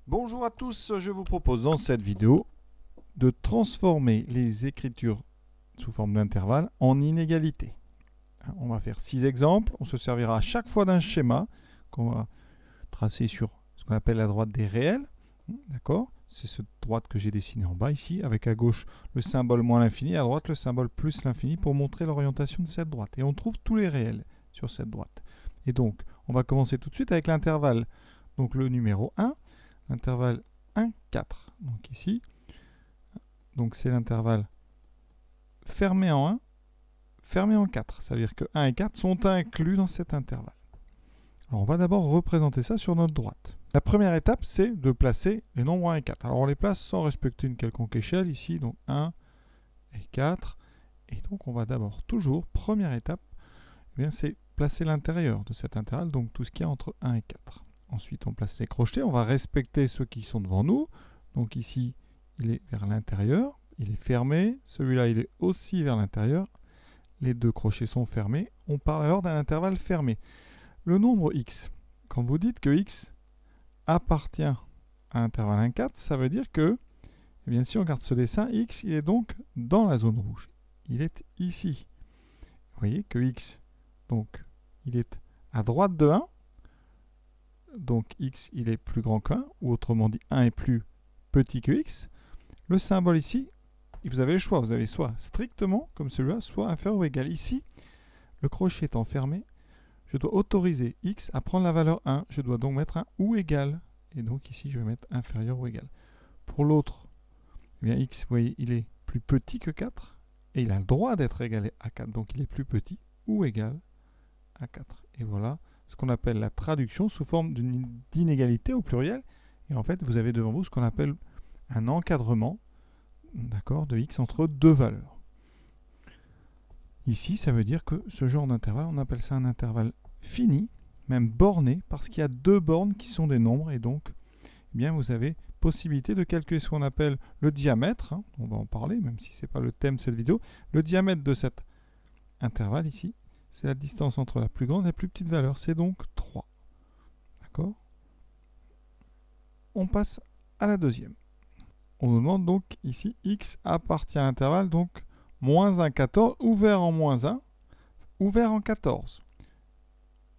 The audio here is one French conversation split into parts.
Bonjour à tous, je vous propose dans cette vidéo de transformer les écritures sous forme d'intervalle en inégalité. On va faire 6 exemples, on se servira à chaque fois d'un schéma qu'on va tracer sur ce qu'on appelle la droite des réels. D'accord? C'est cette droite que j'ai dessinée en bas ici, avec à gauche le symbole moins l'infini, à droite le symbole plus l'infini pour montrer l'orientation de cette droite. Et on trouve tous les réels sur cette droite. Et donc, on va commencer tout de suite avec l'intervalle. Donc le numéro 1, l'intervalle 1, 4. Donc ici, donc c'est l'intervalle fermé en 1, fermé en 4. Ça veut dire que 1 et 4 sont inclus dans cet intervalle. Alors on va d'abord représenter ça sur notre droite. La première étape, c'est de placer les nombres 1 et 4. Alors on les place sans respecter une quelconque échelle, ici, donc 1 et 4. Et donc on va d'abord toujours, première étape, eh bien, c'est placer l'intérieur de cet intervalle, donc tout ce qu'il y a entre 1 et 4. Ensuite on place les crochets, on va respecter ceux qui sont devant nous. Donc ici, il est vers l'intérieur, il est fermé, celui-là il est aussi vers l'intérieur, les deux crochets sont fermés, on parle alors d'un intervalle fermé. Le nombre x, quand vous dites que x appartient à l'intervalle 1,4, ça veut dire que, eh bien, si on regarde ce dessin, x il est donc dans la zone rouge, il est ici. Vous voyez que x, donc, il est à droite de 1, donc x il est plus grand que 1, ou autrement dit 1 est plus petit que x. Le symbole ici, vous avez le choix, vous avez soit strictement, comme celui-là, soit inférieur ou égal. Ici, le crochet étant fermé, je dois autoriser x à prendre la valeur 1. Je dois donc mettre un ou égal. Et donc ici, je vais mettre inférieur ou égal. Pour l'autre, eh bien x, vous voyez, il est plus petit que 4. Et il a le droit d'être égalé à 4. Donc il est plus petit ou égal à 4. Et voilà ce qu'on appelle la traduction sous forme d'inégalité au pluriel. Et en fait, vous avez devant vous ce qu'on appelle un encadrement, d'accord, de x entre deux valeurs. Ici, ça veut dire que ce genre d'intervalle, on appelle ça un intervalle fini, même borné, parce qu'il y a deux bornes qui sont des nombres, et donc, eh bien, vous avez possibilité de calculer ce qu'on appelle le diamètre, hein, on va en parler, même si ce n'est pas le thème de cette vidéo. Le diamètre de cet intervalle ici, c'est la distance entre la plus grande et la plus petite valeur, c'est donc 3. D'accord? On passe à la deuxième. On nous demande donc ici x appartient à l'intervalle, donc moins 1, 14, ouvert en moins 1, ouvert en 14.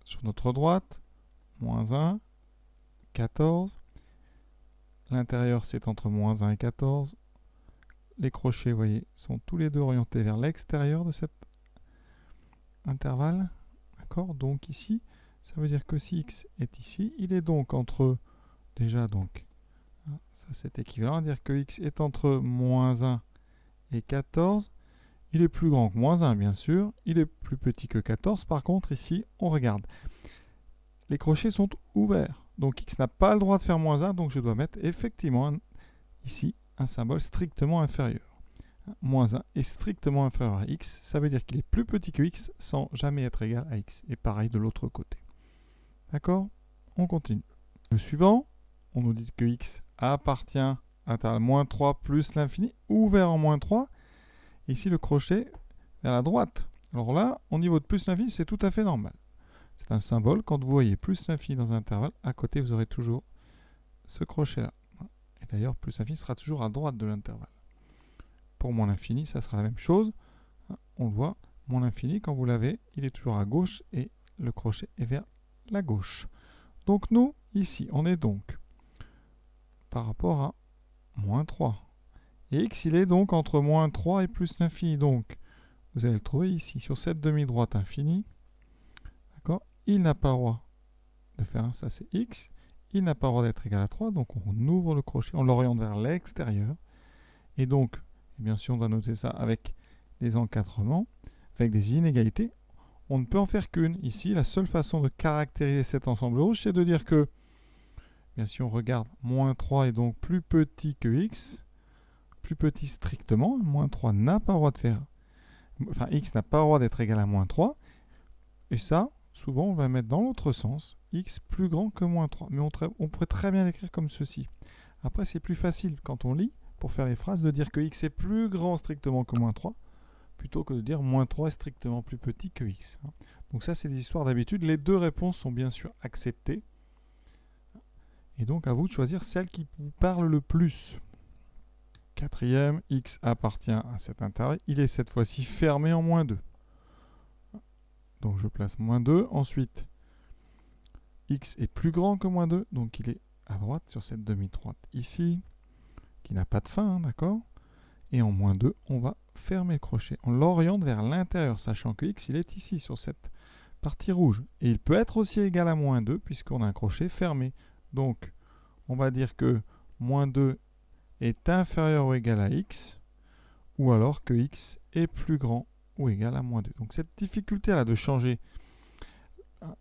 Sur notre droite, moins 1, 14. L'intérieur, c'est entre moins 1 et 14. Les crochets, vous voyez, sont tous les deux orientés vers l'extérieur de cet intervalle. D'accord? Donc ici, ça veut dire que si x est ici, il est donc entre, déjà donc, ça c'est équivalent à dire que x est entre moins 1 et 14. Il est plus grand que moins 1, bien sûr. Il est plus petit que 14. Par contre, ici, on regarde. Les crochets sont ouverts. Donc x n'a pas le droit de faire moins 1, donc je dois mettre effectivement ici un symbole strictement inférieur. Moins 1 est strictement inférieur à x, ça veut dire qu'il est plus petit que x sans jamais être égal à x. Et pareil de l'autre côté. D'accord? On continue. Le suivant, on nous dit que x appartient à l'intervalle moins 3 plus l'infini, ouvert en moins 3. Ici, le crochet vers la droite. Alors là, au niveau de plus l'infini, c'est tout à fait normal. C'est un symbole. Quand vous voyez plus l'infini dans un intervalle, à côté, vous aurez toujours ce crochet-là. Et d'ailleurs, plus l'infini sera toujours à droite de l'intervalle. Pour moins l'infini, ça sera la même chose. On le voit, moins l'infini, quand vous l'avez, il est toujours à gauche et le crochet est vers la gauche. Donc nous, ici, on est donc par rapport à moins 3. Et x, il est donc entre moins 3 et plus l'infini. Donc, vous allez le trouver ici, sur cette demi-droite infinie. D'accord? Il n'a pas le droit de faire un, ça c'est x. Il n'a pas le droit d'être égal à 3, donc on ouvre le crochet, on l'oriente vers l'extérieur. Et donc, bien sûr, on doit noter ça avec des encadrements, avec des inégalités. On ne peut en faire qu'une. Ici, la seule façon de caractériser cet ensemble rouge, c'est de dire que, bien sûr, on regarde, moins 3 est donc plus petit que x, plus petit strictement. Moins 3 n'a pas le droit de faire, enfin, x n'a pas le droit d'être égal à moins 3. Et ça, souvent, on va mettre dans l'autre sens, x plus grand que moins 3. Mais on pourrait très bien l'écrire comme ceci. Après, c'est plus facile quand on lit, pour faire les phrases, de dire que x est plus grand strictement que moins 3, plutôt que de dire moins 3 est strictement plus petit que x. Donc ça, c'est des histoires d'habitude. Les deux réponses sont bien sûr acceptées. Et donc à vous de choisir celle qui vous parle le plus. Quatrième, x appartient à cet intervalle. Il est cette fois-ci fermé en -2. Donc je place -2. Ensuite, x est plus grand que -2, donc il est à droite sur cette demi-droite ici, qui n'a pas de fin, hein, d'accord? Et en -2, on va fermer le crochet. On l'oriente vers l'intérieur, sachant que x, il est ici, sur cette partie rouge. Et il peut être aussi égal à -2, puisqu'on a un crochet fermé. Donc, on va dire que -2 est inférieur ou égal à x, ou alors que x est plus grand ou égal à -2. Donc cette difficulté-là de changer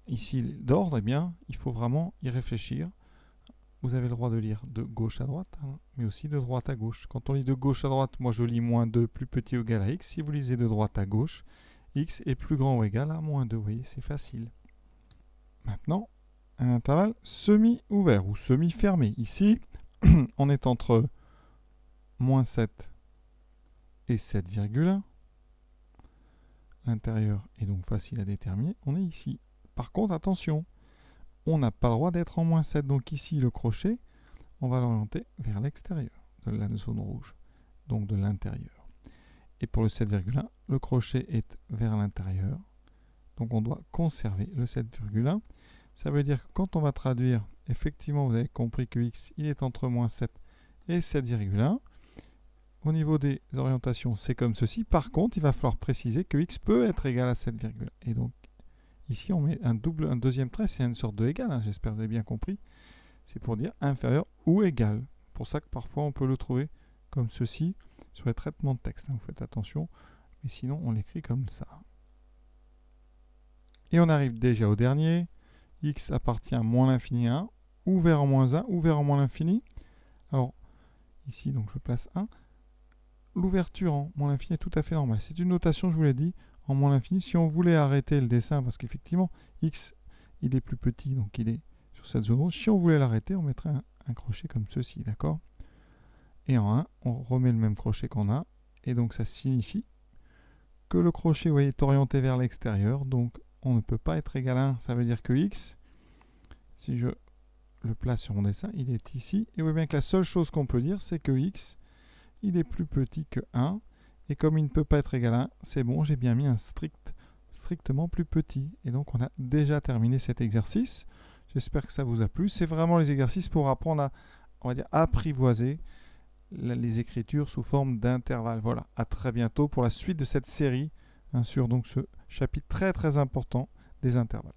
ici d'ordre, eh bien, il faut vraiment y réfléchir. Vous avez le droit de lire de gauche à droite, hein, mais aussi de droite à gauche. Quand on lit de gauche à droite, moi je lis -2 plus petit ou égal à x. Si vous lisez de droite à gauche, x est plus grand ou égal à -2. Vous voyez, c'est facile. Maintenant, un intervalle semi-ouvert ou semi-fermé. Ici, on est entre -7 et 7,1. L'intérieur est donc facile à déterminer. On est ici. Par contre, attention, on n'a pas le droit d'être en -7. Donc ici, le crochet, on va l'orienter vers l'extérieur de la zone rouge, donc de l'intérieur. Et pour le 7,1, le crochet est vers l'intérieur. Donc on doit conserver le 7,1. Ça veut dire que quand on va traduire, effectivement, vous avez compris que x, il est entre -7 et 7,1. Au niveau des orientations, c'est comme ceci. Par contre, il va falloir préciser que x peut être égal à 7,1. Et donc, ici, on met un deuxième trait, c'est une sorte de égal, hein, j'espère que vous avez bien compris. C'est pour dire inférieur ou égal. C'est pour ça que parfois, on peut le trouver comme ceci sur les traitements de texte. Vous faites attention, mais sinon, on l'écrit comme ça. Et on arrive déjà au dernier. X appartient à moins l'infini 1, ouvert en -1, ouvert en moins l'infini. Alors, ici, donc je place 1. L'ouverture en moins l'infini est tout à fait normale. C'est une notation, je vous l'ai dit, en moins l'infini. Si on voulait arrêter le dessin, parce qu'effectivement, x, il est plus petit, donc il est sur cette zone rouge. Si on voulait l'arrêter, on mettrait un crochet comme ceci, d'accord? Et en 1, on remet le même crochet qu'on a. Et donc, ça signifie que le crochet, vous voyez, est orienté vers l'extérieur. Donc, on ne peut pas être égal à 1. Ça veut dire que x, si je le place sur mon dessin, il est ici. Et vous voyez bien que la seule chose qu'on peut dire, c'est que x, il est plus petit que 1. Et comme il ne peut pas être égal à 1, c'est bon, j'ai bien mis un strictement plus petit. Et donc, on a déjà terminé cet exercice. J'espère que ça vous a plu. C'est vraiment les exercices pour apprendre à, on va dire, apprivoiser les écritures sous forme d'intervalles. Voilà, à très bientôt pour la suite de cette série, hein, sur donc ce chapitre très très important des intervalles.